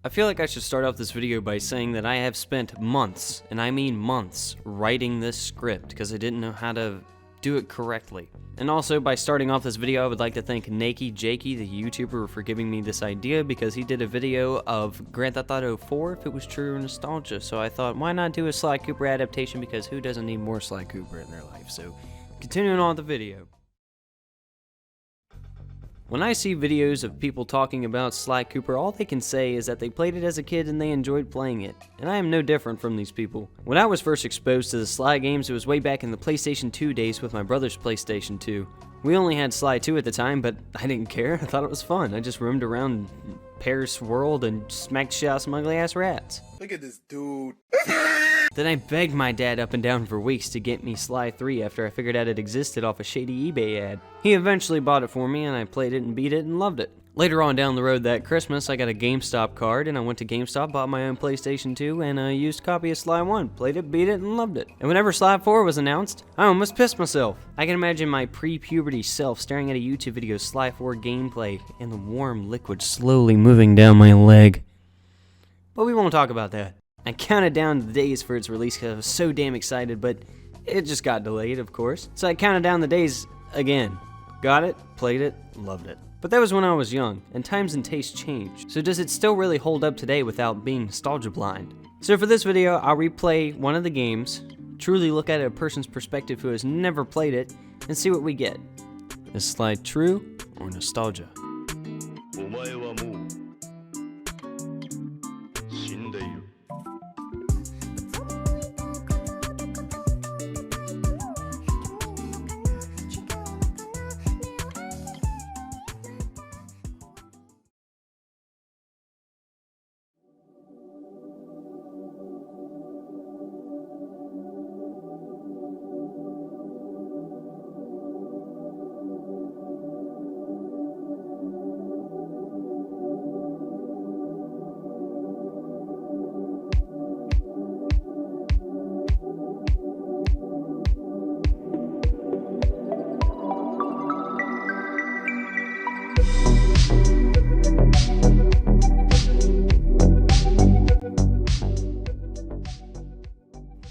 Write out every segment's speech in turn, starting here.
I feel like I should start off this video by saying that I have spent months, and I mean months, writing this script because I didn't know how to do it correctly. And also, by starting off this video, I would like to thank Nakey Jakey, the YouTuber, for giving me this idea because he did a video of Grand Theft Auto 4 if it was true nostalgia. So I thought, why not do a Sly Cooper adaptation, because who doesn't need more Sly Cooper in their life? So, continuing on with the video. When I see videos of people talking about Sly Cooper, all they can say is that they played it as a kid and they enjoyed playing it. And I am no different from these people. When I was first exposed to the Sly games, it was way back in the PlayStation 2 days with my brother's PlayStation 2. We only had Sly 2 at the time, but I didn't care. I thought it was fun. I just roamed around Paris world and smacked shit out some ugly ass rats. Look at this dude. Then I begged my dad up and down for weeks to get me Sly 3 after I figured out it existed off a shady eBay ad. He eventually bought it for me and I played it and beat it and loved it. Later on down the road that Christmas, I got a GameStop card and I went to GameStop, bought my own PlayStation 2 and a used copy of Sly 1. Played it, beat it, and loved it. And whenever Sly 4 was announced, I almost pissed myself. I can imagine my pre-puberty self staring at a YouTube video of Sly 4 gameplay and the warm liquid slowly moving down my leg. But we won't talk about that. I counted down the days for its release because I was so damn excited, but it just got delayed, of course. So I counted down the days again. Got it, played it, loved it. But that was when I was young, and times and tastes change. So does it still really hold up today without being nostalgia blind? So for this video, I'll replay one of the games, truly look at a person's perspective who has never played it, and see what we get. Is Sly true or nostalgia?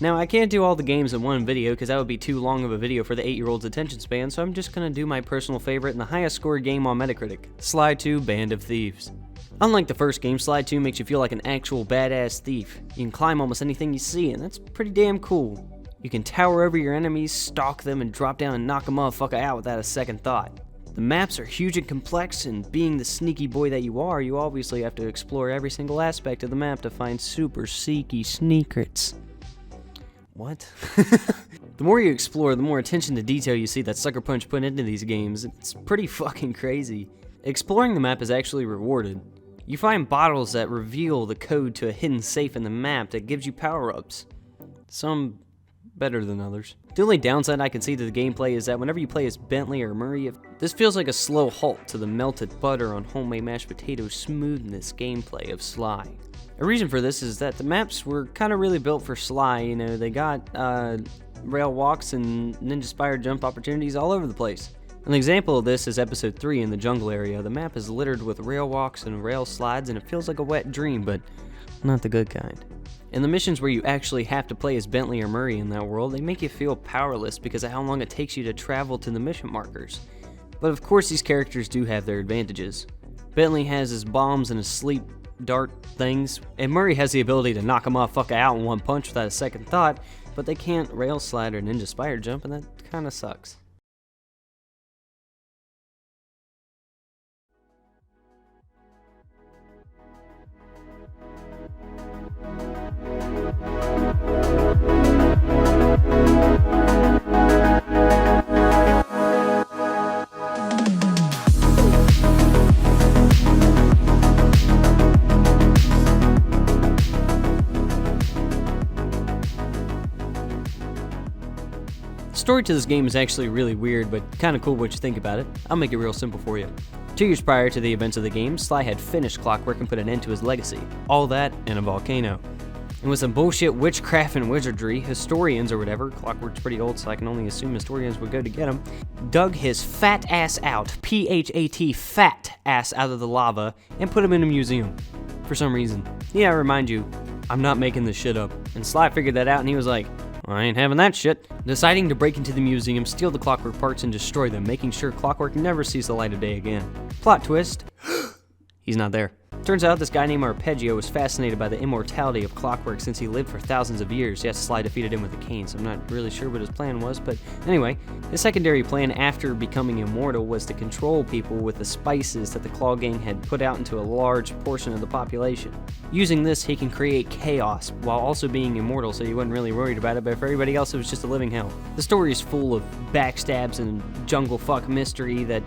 Now, I can't do all the games in one video because that would be too long of a video for the 8-year-old's attention span, so I'm just going to do my personal favorite and the highest scored game on Metacritic, Sly 2 Band of Thieves. Unlike the first game, Sly 2 makes you feel like an actual badass thief. You can climb almost anything you see, and that's pretty damn cool. You can tower over your enemies, stalk them, and drop down and knock a motherfucker out without a second thought. The maps are huge and complex, and being the sneaky boy that you are, you obviously have to explore every single aspect of the map to find super seeky sneakers. What? The more you explore, the more attention to detail you see that Sucker Punch put into these games. It's pretty fucking crazy. Exploring the map is actually rewarded. You find bottles that reveal the code to a hidden safe in the map that gives you power-ups. Some better than others. The only downside I can see to the gameplay is that whenever you play as Bentley or Murray, this feels like a slow halt to the melted butter on homemade mashed potato smoothness gameplay of Sly. A reason for this is that the maps were kind of really built for Sly. You know, they got rail walks and ninja-inspired jump opportunities all over the place. An example of this is episode 3 in the jungle area. The map is littered with rail walks and rail slides, and it feels like a wet dream, but not the good kind. In the missions where you actually have to play as Bentley or Murray in that world, they make you feel powerless because of how long it takes you to travel to the mission markers. But of course these characters do have their advantages. Bentley has his bombs and his sleep dart things, and Murray has the ability to knock a motherfucker out in one punch without a second thought, but they can't rail slide or ninja spider jump, and that kinda sucks. The story to this game is actually really weird, but kinda cool what you think about it. I'll make it real simple for you. 2 years prior to the events of the game, Sly had finished Clockwork and put an end to his legacy. All that in a volcano. And with some bullshit witchcraft and wizardry, historians or whatever, Clockwork's pretty old so I can only assume historians would go to get him, dug his fat ass out, P-H-A-T, fat ass out of the lava, and put him in a museum. for some reason. Yeah, I remind you, I'm not making this shit up. And Sly figured that out and he was like, I ain't having that shit. Deciding to break into the museum, steal the clockwork parts, and destroy them, making sure clockwork never sees the light of day again. Plot twist, he's not there. Turns out this guy named Arpeggio was fascinated by the immortality of clockwork since he lived for thousands of years. Yes, Sly defeated him with a cane, so I'm not really sure what his plan was, but anyway, his secondary plan after becoming immortal was to control people with the spices that the Claw Gang had put out into a large portion of the population. Using this, he can create chaos while also being immortal, so he wasn't really worried about it, but for everybody else, it was just a living hell. The story is full of backstabs and jungle fuck mystery that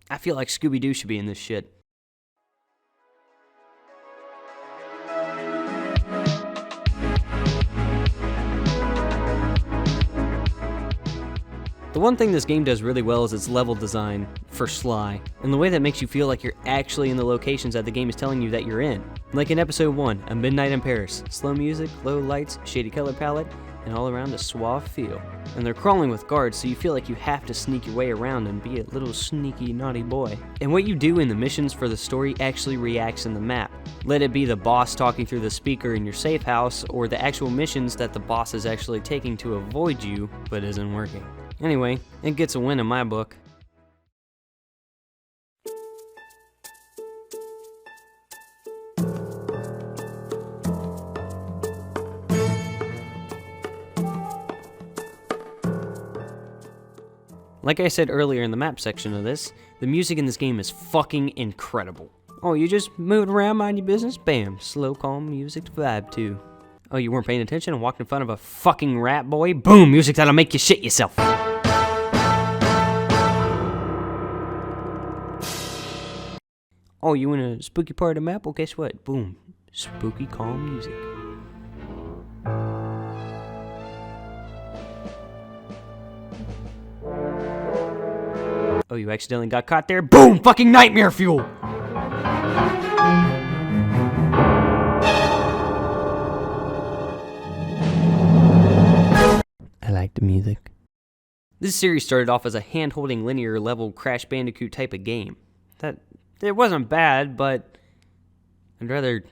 I feel like Scooby-Doo should be in this shit. The one thing this game does really well is its level design for Sly, and the way that makes you feel like you're actually in the locations that the game is telling you that you're in. Like in episode 1, A Midnight in Paris, slow music, low lights, shady color palette, and all around a suave feel. And they're crawling with guards, so you feel like you have to sneak your way around and be a little sneaky naughty boy. And what you do in the missions for the story actually reacts in the map. Let it be the boss talking through the speaker in your safe house, or the actual missions that the boss is actually taking to avoid you, but isn't working. Anyway, it gets a win in my book. Like I said earlier in the map section of this, the music in this game is fucking incredible. Oh, you just moving around, mind your business? Bam, slow, calm music to vibe to. Oh, you weren't paying attention and walked in front of a fucking rat boy? Boom, music that'll make you shit yourself. Oh, you in a spooky part of the map? Well, guess what? Boom, spooky, calm music. Oh, you accidentally got caught there? Boom! Fucking nightmare fuel! I like the music. This series started off as a hand-holding linear level Crash Bandicoot type of game. It wasn't bad, but I'd rather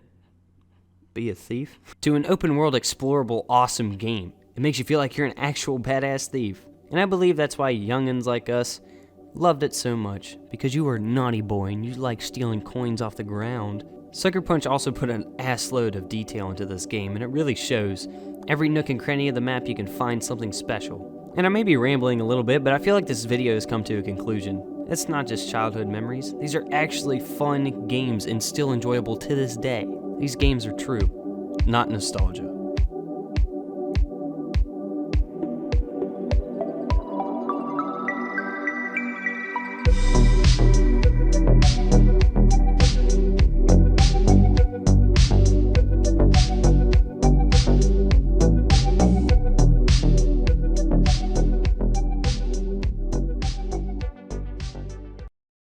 be a thief. To an open-world, explorable, awesome game. It makes you feel like you're an actual badass thief. And I believe that's why youngins like us loved it so much, because you were a naughty boy and you like stealing coins off the ground. Sucker Punch also put an assload of detail into this game, and it really shows. Every nook and cranny of the map you can find something special. And I may be rambling a little bit, but I feel like this video has come to a conclusion. It's not just childhood memories. These are actually fun games and still enjoyable to this day. These games are true, not nostalgia.